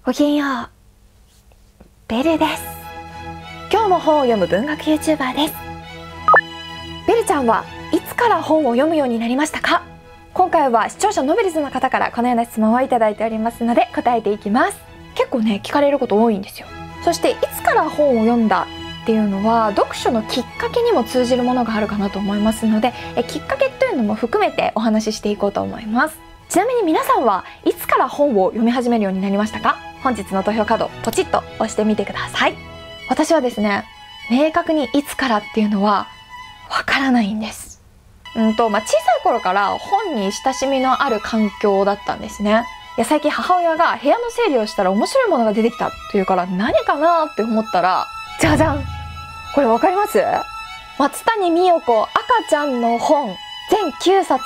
ごきげんよう、ベルです。今日も本を読む文学 YouTuber です。ベルちゃんはいつから本を読むようになりましたか？今回は視聴者ノベルズの方からこのような質問をいただいておりますので答えていきます。結構ね、聞かれること多いんですよ。そしていつから本を読んだっていうのは読書のきっかけにも通じるものがあるかなと思いますので、きっかけというのも含めてお話ししていこうと思います。ちなみに皆さんはいつから本を読み始めるようになりましたか？本日の投票カードポチッと押してみてください。私はですね、明確にいつからっていうのはわからないんです。小さい頃から本に親しみのある環境だったんですね。最近母親が部屋の整理をしたら面白いものが出てきたというから何かなって思ったら、じゃじゃん、これわかります？松谷美代子赤ちゃんの本全9冊。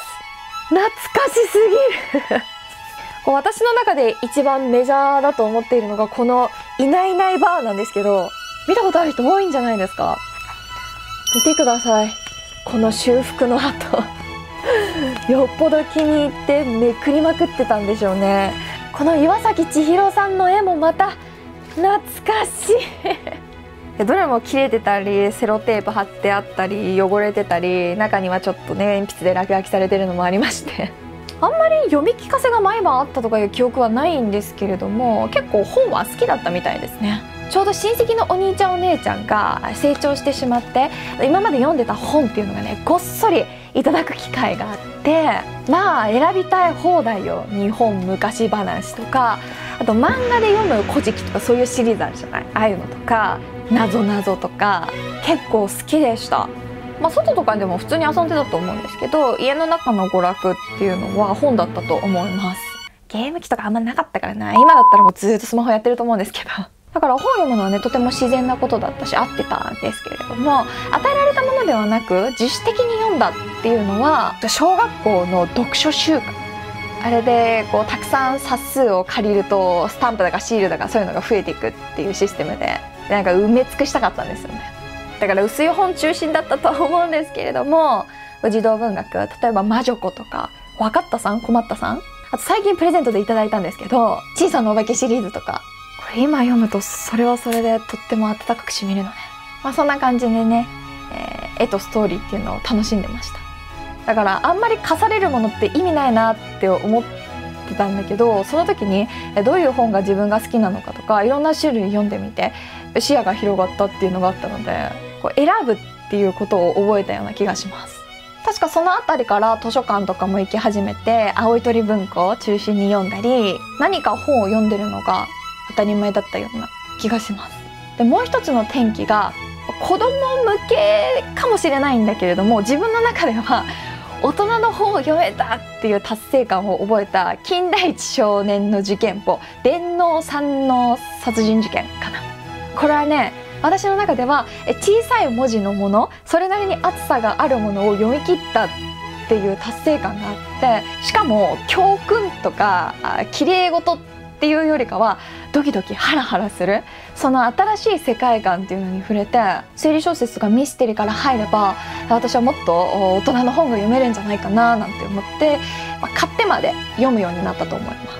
懐かしすぎる私の中で一番メジャーだと思っているのがこのいないいないばあなんですけど、見たことある人多いんじゃないですか？見てください、この修復の跡よっぽど気に入ってめくりまくってたんでしょうね。この岩崎千尋さんの絵もまた懐かしいどれも切れてたりセロテープ貼ってあったり汚れてたり、中にはちょっとね鉛筆で落書きされてるのもありましてあんまり読み聞かせが毎晩あったとかいう記憶はないんですけれども、結構本は好きだったみたいですね。ちょうど親戚のお兄ちゃんお姉ちゃんが成長してしまって、今まで読んでた本っていうのがねごっそりいただく機会があって、まあ選びたい放題よ。日本昔話とか、あと漫画で読む古事記とかそういうシリーズあるじゃない、ああいうのとかなぞなぞとか結構好きでした。外とかでも普通に遊んでたと思うんですけど、家の中の娯楽っていうのは本だったと思います。ゲーム機とかあんまなかったからな。今だったらもうずっとスマホやってると思うんですけどだから本読むのはねとても自然なことだったし合ってたんですけれども、与えられたものではなく自主的に読んだっていうのは小学校の読書習慣、あれでこうたくさん冊数を借りるとスタンプだかシールだかそういうのが増えていくっていうシステムで、なんか埋め尽くしたかったんですよね。だから薄い本中心だったとは思うんですけれども、児童文学、例えば魔女子とかわかったさん困ったさん、あと最近プレゼントでいただいたんですけど小さなお化けシリーズとか、これ今読むとそれはそれでとっても温かくしみるのね。そんな感じでね、絵とストーリーっていうのを楽しんでました。だからあんまり課されるものって意味ないなって思ってたんだけど、その時にどういう本が自分が好きなのかとかいろんな種類読んでみて視野が広がったっていうのがあったので、こう選ぶっていうことを覚えたような気がします。確かそのあたりから図書館とかも行き始めて、青い鳥文庫を中心に読んだり、何か本を読んでるのが当たり前だったような気がします。でもう一つの転機が子供向けかもしれないんだけれども、自分の中では大人の本を読めたっていう達成感を覚えた金田一少年の事件簿電脳三能殺人事件かな。これはね、私の中では小さい文字のもの、それなりに厚さがあるものを読み切ったっていう達成感があって、しかも教訓とか綺麗事っていうよりかはドキドキハラハラする、その新しい世界観っていうのに触れて、推理小説がミステリーから入れば私はもっと大人の本が読めるんじゃないかななんて思って、買ってまで読むようになったと思います。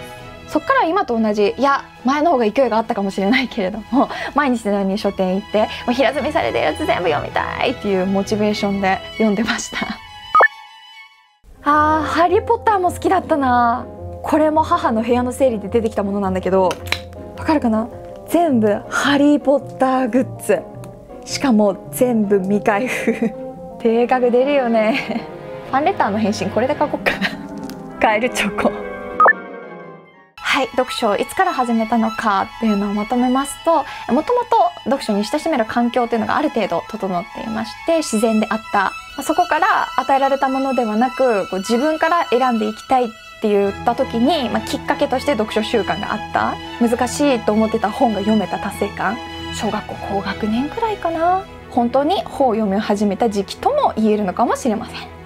そっから今と同じ、いや前の方が勢いがあったかもしれないけれども、毎日のように書店行ってもう平積みされてるやつ全部読みたいっていうモチベーションで読んでましたハリーポッターも好きだったな。これも母の部屋の整理で出てきたものなんだけど、わかるかな？全部ハリーポッターグッズ、しかも全部未開封定額出るよねファンレターの返信これで書こうかなカエルチョコ。はい、読書をいつから始めたのかっていうのをまとめますと、もともと読書に親しめる環境っていうのがある程度整っていまして、自然であった。そこから与えられたものではなく、こう自分から選んでいきたいって言った時に、きっかけとして読書習慣があった。難しいと思ってた本が読めた達成感。小学校高学年くらいかな。本当に本を読み始めた時期とも言えるのかもしれません。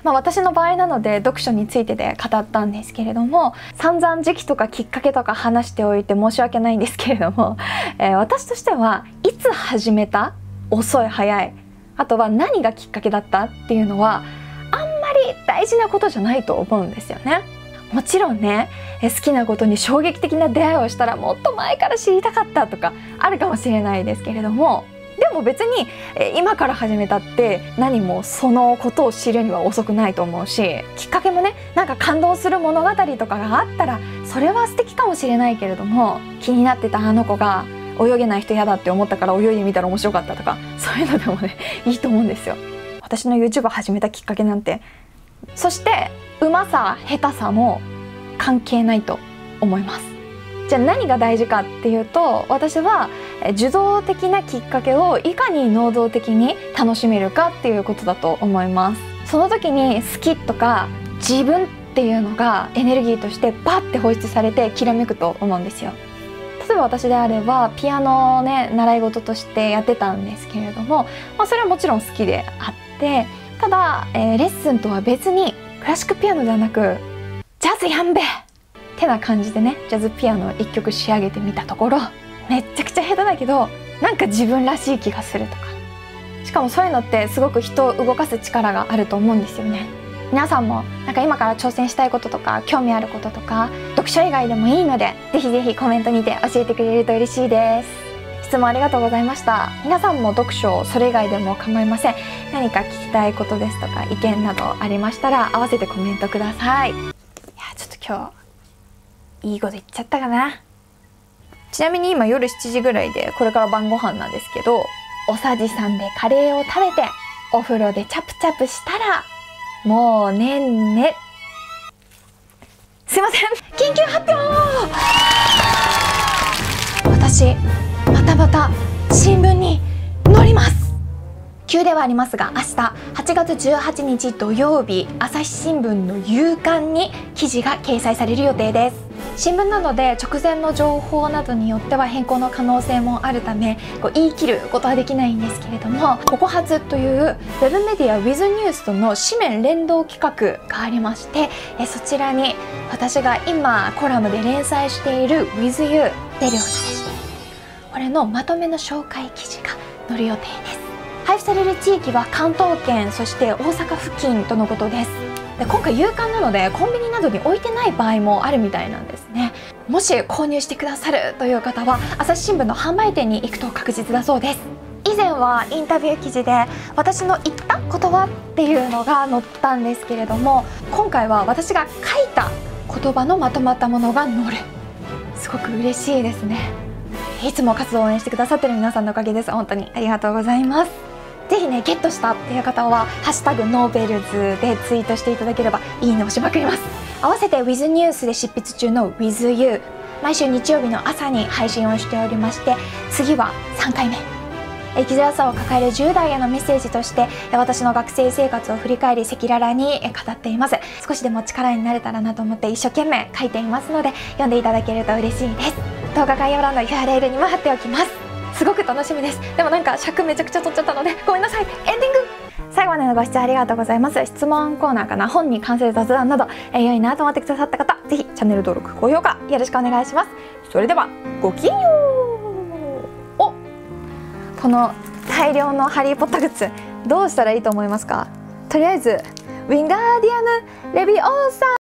私の場合なので読書についてで語ったんですけれども、散々時期とかきっかけとか話しておいて申し訳ないんですけれども、私としてはいつ始めた、遅い早い、あとは何がきっかけだったっていうのはあんまり大事なことじゃないと思うんですよね。もちろんね、好きなことに衝撃的な出会いをしたらもっと前から知りたかったとかあるかもしれないですけれども、でも別に今から始めたって何もそのことを知るには遅くないと思うし、きっかけもね、なんか感動する物語とかがあったらそれは素敵かもしれないけれども、気になってたあの子が泳げない人嫌だって思ったから泳いでみたら面白かったとか、そういうのでもねいいと思うんですよ。私の YouTube を始めたきっかけなんて、そしてうまさ下手さも関係ないと思います。じゃあ何が大事かっていうと、私は受動的なきっかけをいかに能動的に楽しめるかっていうことだと思います。その時に好きとか自分っていうのがエネルギーとしてバッて放出されてきらめくと思うんですよ。例えば私であればピアノをね習い事としてやってたんですけれども、それはもちろん好きであって、ただ、レッスンとは別にクラシックピアノではなくジャズやんべってな感じでね、ジャズピアノを1曲仕上げてみたところ、めっちゃくちゃ下手だけどなんか自分らしい気がするとか、しかもそういうのってすごく人を動かす力があると思うんですよね。皆さんもなんか今から挑戦したいこととか興味あることとか、読書以外でもいいのでぜひぜひコメントにて教えてくれると嬉しいです。質問ありがとうございました。皆さんも読書それ以外でも構いません。何か聞きたいことですとか意見などありましたら合わせてコメントください。いやちょっと今日いいこと言っちゃったかな。ちなみに今夜7時ぐらいでこれから晩ご飯なんですけど、おさじさんでカレーを食べてお風呂でチャプチャプしたらもうねんね。すいません、緊急発表。私またまた新聞に載ります。急ではありますが、明日8月18日土曜日、朝日新聞の夕刊に記事が掲載される予定です。新聞なので直前の情報などによっては変更の可能性もあるため、言い切ることはできないんですけれども、ここ発というウェブメディア With News との紙面連動企画がありまして、そちらに私が今コラムで連載している With You 出るようなです、これのまとめの紹介記事が載る予定です。配布される地域は関東圏、そして大阪付近とのことです。で今回夕刊なのでコンビニなどに置いてない場合もあるみたいなんですね。もし購入してくださるという方は朝日新聞の販売店に行くと確実だそうです。以前はインタビュー記事で私の言った言葉っていうのが載ったんですけれども、今回は私が書いた言葉のまとまったものが載る。すごく嬉しいですね。いつも活動を応援してくださってる皆さんのおかげです。本当にありがとうございます。ぜひね、ゲットしたっていう方はハッシュタグノーベルズでツイートしていただければいいねをしまくります。合わせて With News で執筆中の With You、 毎週日曜日の朝に配信をしておりまして、次は3回目。生きづらさを抱える10代へのメッセージとして私の学生生活を振り返り赤裸々に語っています。少しでも力になれたらなと思って一生懸命書いていますので、読んでいただけると嬉しいです。動画概要欄の URL にも貼っておきます。すごく楽しみです。でもなんか尺めちゃくちゃ取っちゃったのでごめんなさい。エンディング。最後までのご視聴ありがとうございます。質問コーナーかな、本に関する雑談など良いなと思ってくださった方、ぜひチャンネル登録高評価よろしくお願いします。それではごきげんよう。お、この大量のハリーポッターグッズどうしたらいいと思いますか？とりあえずウィンガーディアムレビオーサ